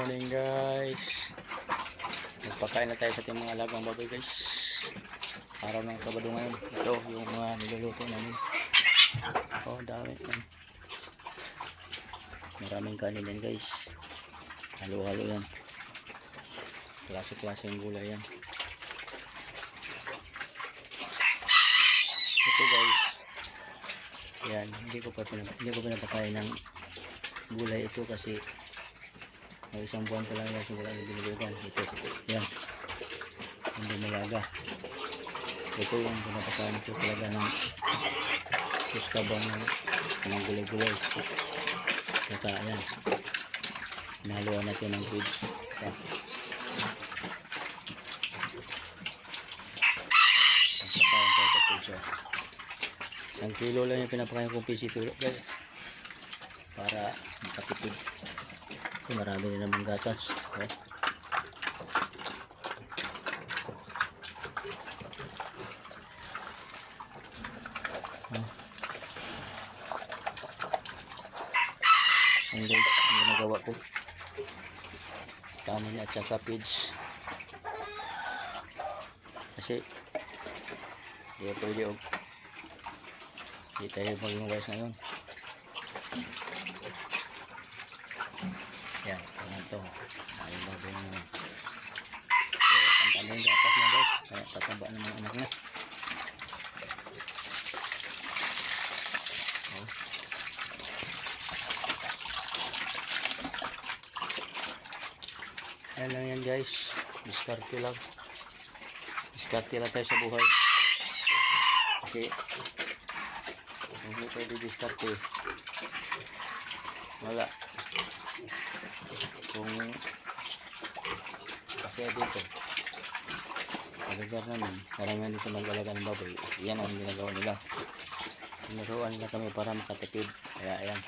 morning guys. Magpakain na tayo sa ating mga alagang baboy guys. Araw ng Sabado ngayon. Ito yung mga niluluto namin. Oh, dami yan. Maraming kanin yan guys. Halo-halo yan. Klase-klase yung gulay yan. Ito guys. Yan, hindi ko pinapakain ng gulay ito kasi may isang buwan pa lang yan siguro ang binibigyan. Ito, yan, hindi malaga. Ito yung pinapakain ko talaga ng suskabang ng gulay-gulay. Kaya yan, nahaluan natin ng feed. Yan. Pagpakain tayo sa feed. Ang kilo lang yung pinapakain kong PC tulog guys, para makatipid. Ito, marami rin naman gatas. Okay. Ang guys, ang ginagawa ko, kanin at saka feeds. Kasi hindi pwede hindi tayo maging wise ngayon. Yan, ito ayun ba yung ang tamang gatas niya guys, kaya tataba ng mga anak niya. Ayan lang yan guys, diskarte lang tayo sa buhay kasi hindi pwede diskarte, wala. Kung kasi dito sa lugar namin, karamihan dito mag-alaga ng baboy, yan ang ginagawa nila. Tinuruan nila kami para makatipid, kaya ayan,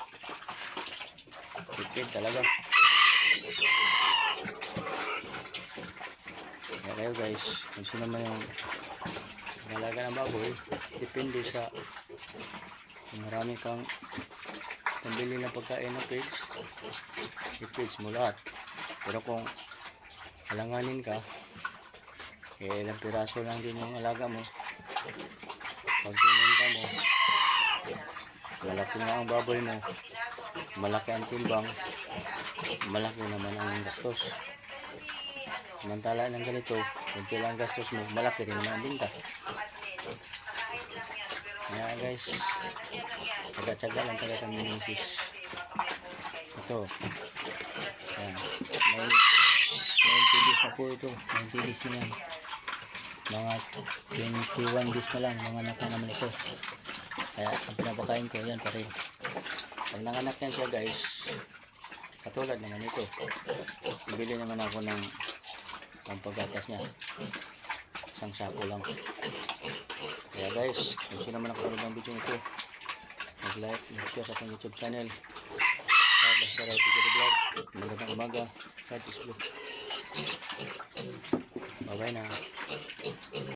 tipid talaga. Kaya kayo guys, kung sino man yung mag-alaga ng baboy, depende sa kung marami kang pambili ng pagkain ng pigs, i-feeds mo lahat. Pero kung alanganin ka, ilang piraso lang din yung alaga mo. Pag sininta mo, malaki na ang baboy mo, malaki ang timbang, malaki naman ang gastos. Samantala ng ganito, kung kailang gastos mo, malaki rin naman ang binta. Kaya guys, tsaga-tsaga lang talaga kami ng fish. Ito, yan, 90 days na po ito, 90 days na yan. Mga 21 days na lang, mga anak na naman ito. Kaya ang pinapakain ko, yan pa rin. Pag nanganak yan siya guys, katulad naman ito, ibili naman ako ng pampagatas niya, isang sako lang. Kaya guys, kung sino man nakapanood ng video ito, mag-like, mag-share sa ating YouTube channel. Basta Ray Tigre Vlog. Magandang umaga. God is blue. Bye bye na.